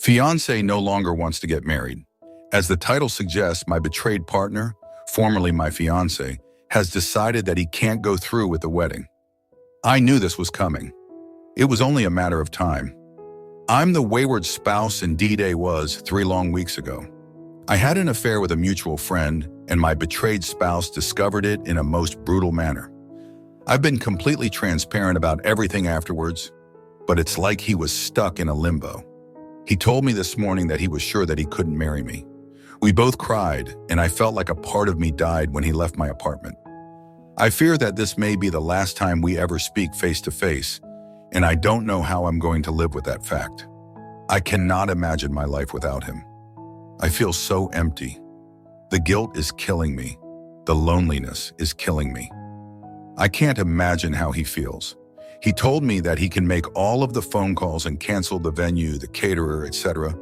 Fiancé no longer wants to get married. As the title suggests, my betrayed partner, formerly my fiancé, has decided that he can't go through with the wedding. I knew this was coming. It was only a matter of time. I'm the wayward spouse and D-Day was 3 long weeks ago. I had an affair with a mutual friend, and my betrayed spouse discovered it in a most brutal manner. I've been completely transparent about everything afterwards, but it's like he was stuck in a limbo. He told me this morning that he was sure that he couldn't marry me. We both cried, and I felt like a part of me died when he left my apartment. I fear that this may be the last time we ever speak face to face, and I don't know how I'm going to live with that fact. I cannot imagine my life without him. I feel so empty. The guilt is killing me. The loneliness is killing me. I can't imagine how he feels. He told me that he can make all of the phone calls and cancel the venue, the caterer, etc.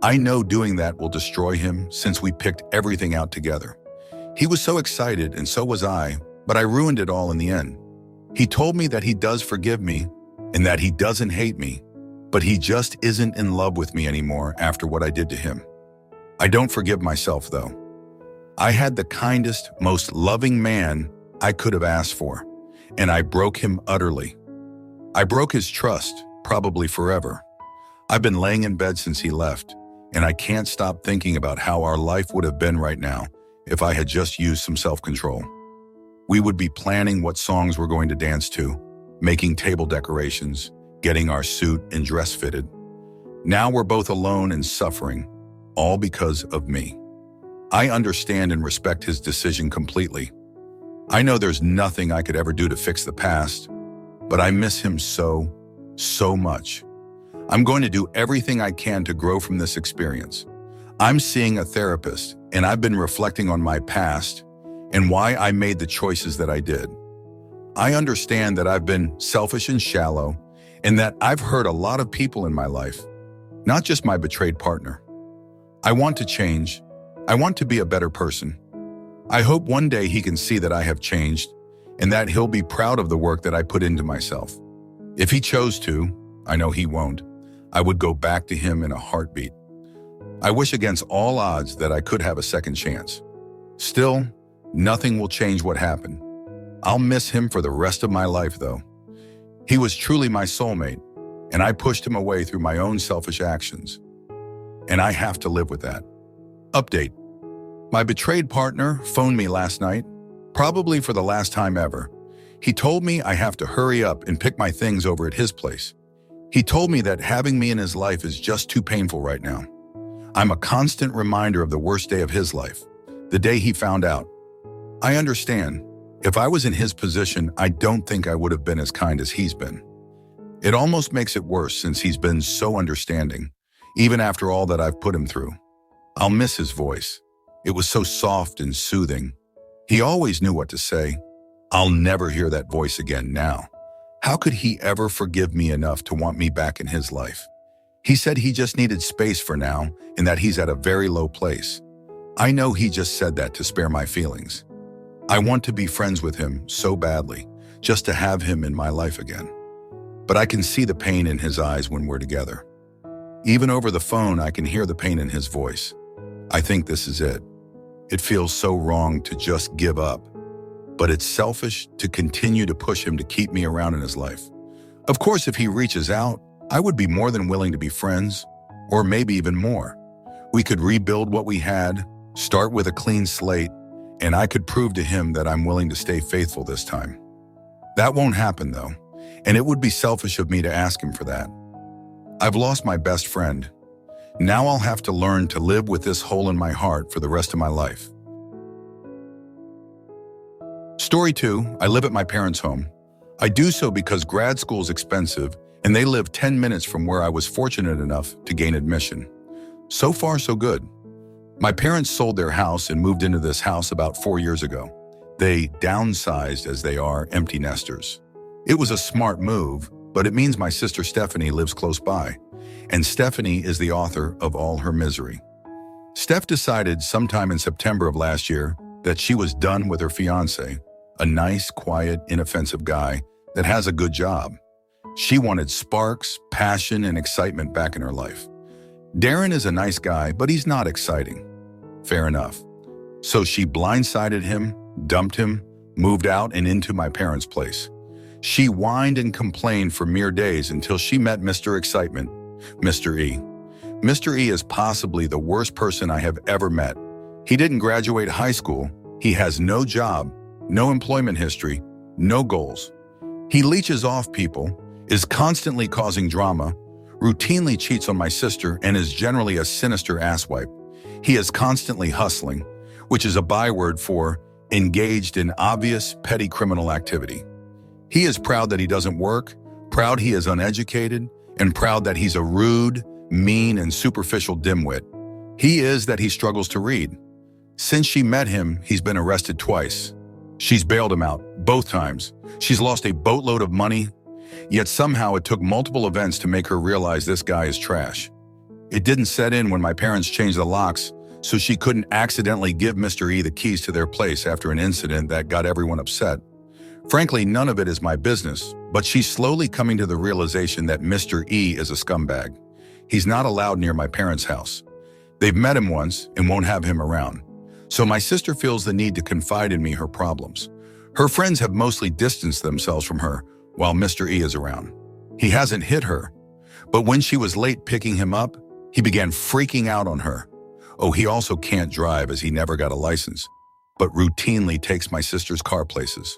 I know doing that will destroy him since we picked everything out together. He was so excited and so was I, but I ruined it all in the end. He told me that he does forgive me and that he doesn't hate me, but he just isn't in love with me anymore after what I did to him. I don't forgive myself though. I had the kindest, most loving man I could have asked for, and I broke him utterly. I broke his trust, probably forever. I've been laying in bed since he left, and I can't stop thinking about how our life would have been right now if I had just used some self-control. We would be planning what songs we're going to dance to, making table decorations, getting our suit and dress fitted. Now we're both alone and suffering, all because of me. I understand and respect his decision completely. I know there's nothing I could ever do to fix the past, but I miss him so much. I'm going to do everything I can to grow from this experience. I'm seeing a therapist, and I've been reflecting on my past and why I made the choices that I did. I understand that I've been selfish and shallow, and that I've hurt a lot of people in my life, not just my betrayed partner. I want to change. I want to be a better person. I hope one day he can see that I have changed and that he'll be proud of the work that I put into myself. If he chose to, I know he won't, I would go back to him in a heartbeat. I wish against all odds that I could have a second chance. Still, nothing will change what happened. I'll miss him for the rest of my life though. He was truly my soulmate, and I pushed him away through my own selfish actions. And I have to live with that. Update. My betrayed partner phoned me last night, probably for the last time ever. He told me I have to hurry up and pick my things over at his place. He told me that having me in his life is just too painful right now. I'm a constant reminder of the worst day of his life, the day he found out. I understand. If I was in his position, I don't think I would have been as kind as he's been. It almost makes it worse since he's been so understanding, even after all that I've put him through. I'll miss his voice. It was so soft and soothing. He always knew what to say. I'll never hear that voice again now. How could he ever forgive me enough to want me back in his life? He said he just needed space for now and that he's at a very low place. I know he just said that to spare my feelings. I want to be friends with him so badly, just to have him in my life again. But I can see the pain in his eyes when we're together. Even over the phone, I can hear the pain in his voice. I think this is it. It feels so wrong to just give up, but it's selfish to continue to push him to keep me around in his life. Of course, if he reaches out, I would be more than willing to be friends, or maybe even more. We could rebuild what we had, start with a clean slate, and I could prove to him that I'm willing to stay faithful this time. That won't happen though, and it would be selfish of me to ask him for that. I've lost my best friend. Now I'll have to learn to live with this hole in my heart for the rest of my life. Story 2, I live at my parents' home. I do so because grad school is expensive and they live 10 minutes from where I was fortunate enough to gain admission. So far, so good. My parents sold their house and moved into this house about 4 years ago. They downsized as they are empty nesters. It was a smart move, but it means my sister Stephanie lives close by, and Stephanie is the author of all her misery. Steph decided sometime in September of last year that she was done with her fiancé, a nice, quiet, inoffensive guy that has a good job. She wanted sparks, passion, and excitement back in her life. Darren is a nice guy, but he's not exciting. Fair enough. So she blindsided him, dumped him, moved out and into my parents' place. She whined and complained for mere days until she met Mr. Excitement, Mr. E. Mr. E is possibly the worst person I have ever met. He didn't graduate high school, he has no job, no employment history, no goals. He leeches off people, is constantly causing drama, routinely cheats on my sister, and is generally a sinister asswipe. He is constantly hustling, which is a byword for engaged in obvious, petty criminal activity. He is proud that he doesn't work, proud he is uneducated, and proud that he's a rude, mean, and superficial dimwit. He is that he struggles to read. Since she met him, he's been arrested twice. She's bailed him out, both times. She's lost a boatload of money, yet somehow it took multiple events to make her realize this guy is trash. It didn't set in when my parents changed the locks, so she couldn't accidentally give Mr. E the keys to their place after an incident that got everyone upset. Frankly, none of it is my business, but she's slowly coming to the realization that Mr. E is a scumbag. He's not allowed near my parents' house. They've met him once and won't have him around. So my sister feels the need to confide in me her problems. Her friends have mostly distanced themselves from her while Mr. E is around. He hasn't hit her, but when she was late picking him up, he began freaking out on her. Oh, he also can't drive as he never got a license, but routinely takes my sister's car places.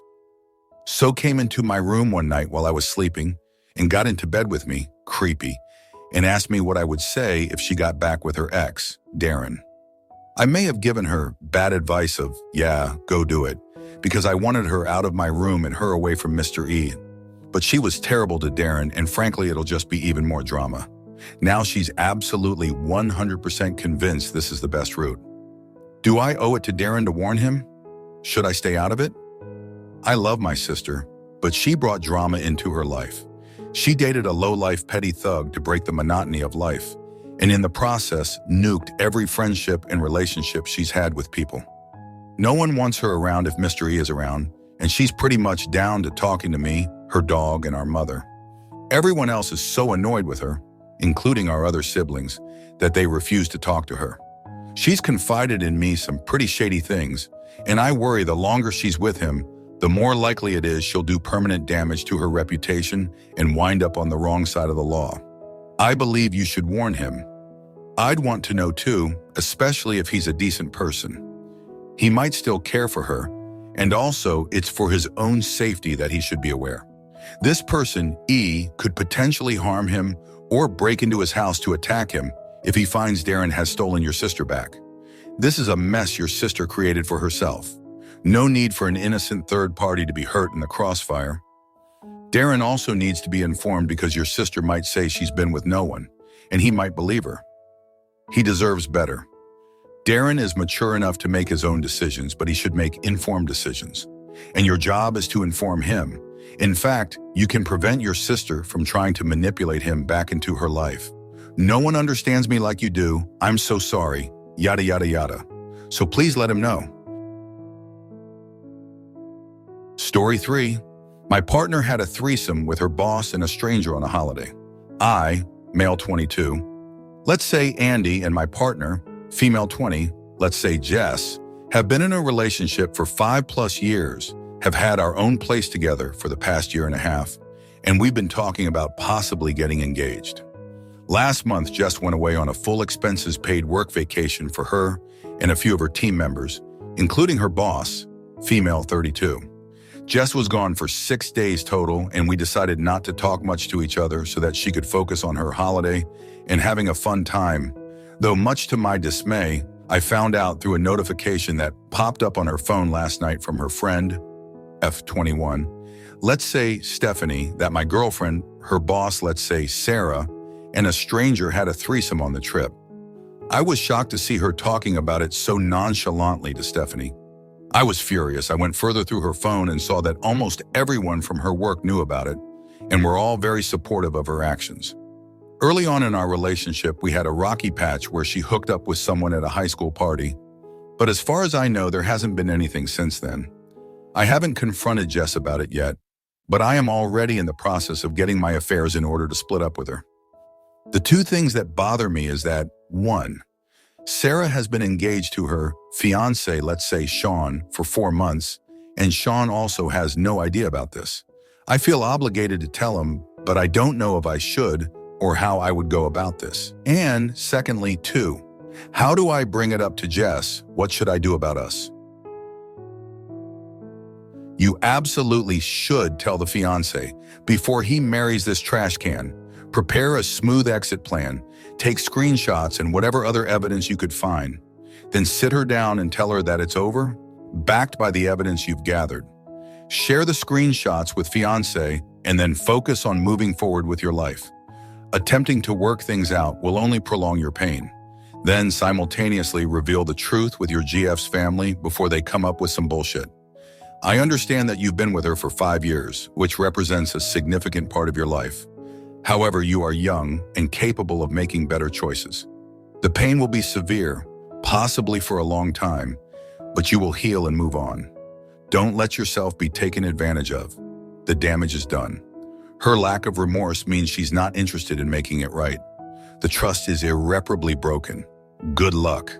So came into my room one night while I was sleeping and got into bed with me, creepy, and asked me what I would say if she got back with her ex, Darren. I may have given her bad advice of, yeah, go do it, because I wanted her out of my room and her away from Mr. E. But she was terrible to Darren, and frankly, it'll just be even more drama. Now she's absolutely 100% convinced this is the best route. Do I owe it to Darren to warn him? Should I stay out of it? I love my sister, but she brought drama into her life. She dated a low-life petty thug to break the monotony of life, and in the process, nuked every friendship and relationship she's had with people. No one wants her around if Mr. E is around, and she's pretty much down to talking to me, her dog, and our mother. Everyone else is so annoyed with her, including our other siblings, that they refuse to talk to her. She's confided in me some pretty shady things, and I worry the longer she's with him, the more likely it is she'll do permanent damage to her reputation and wind up on the wrong side of the law. I believe you should warn him. I'd want to know too, especially if he's a decent person. He might still care for her, and also it's for his own safety that he should be aware. This person, E, could potentially harm him or break into his house to attack him if he finds Darren has stolen your sister back. This is a mess your sister created for herself. No need for an innocent third party to be hurt in the crossfire. Darren also needs to be informed because your sister might say she's been with no one, and he might believe her. He deserves better. Darren is mature enough to make his own decisions, but he should make informed decisions. And your job is to inform him. In fact, you can prevent your sister from trying to manipulate him back into her life. No one understands me like you do. I'm so sorry. Yada, yada, yada. So please let him know. Story 3. My partner had a threesome with her boss and a stranger on a holiday. I, male 22, let's say Andy, and my partner, female 20, let's say Jess, have been in a relationship for 5+ years, have had our own place together for the past year and a half, and we've been talking about possibly getting engaged. Last month, Jess went away on a full expenses paid work vacation for her and a few of her team members, including her boss, female 32. Jess was gone for 6 days total, and we decided not to talk much to each other so that she could focus on her holiday and having a fun time. Though much to my dismay, I found out through a notification that popped up on her phone last night from her friend, F21. Let's say Stephanie, that my girlfriend, her boss, let's say Sarah, and a stranger had a threesome on the trip. I was shocked to see her talking about it so nonchalantly to Stephanie. I was furious. I went further through her phone and saw that almost everyone from her work knew about it, and were all very supportive of her actions. Early on in our relationship, we had a rocky patch where she hooked up with someone at a high school party, but as far as I know, there hasn't been anything since then. I haven't confronted Jess about it yet, but I am already in the process of getting my affairs in order to split up with her. The two things that bother me is that, 1, Sarah has been engaged to her fiancé, let's say Sean, for 4 months, and Sean also has no idea about this. I feel obligated to tell him, but I don't know if I should or how I would go about this. And secondly, 2, how do I bring it up to Jess? What should I do about us? You absolutely should tell the fiancé before he marries this trash can. Prepare a smooth exit plan, take screenshots and whatever other evidence you could find. Then sit her down and tell her that it's over, backed by the evidence you've gathered. Share the screenshots with fiancé and then focus on moving forward with your life. Attempting to work things out will only prolong your pain. Then simultaneously reveal the truth with your GF's family before they come up with some bullshit. I understand that you've been with her for 5 years, which represents a significant part of your life. However, you are young and capable of making better choices. The pain will be severe, possibly for a long time, but you will heal and move on. Don't let yourself be taken advantage of. The damage is done. Her lack of remorse means she's not interested in making it right. The trust is irreparably broken. Good luck.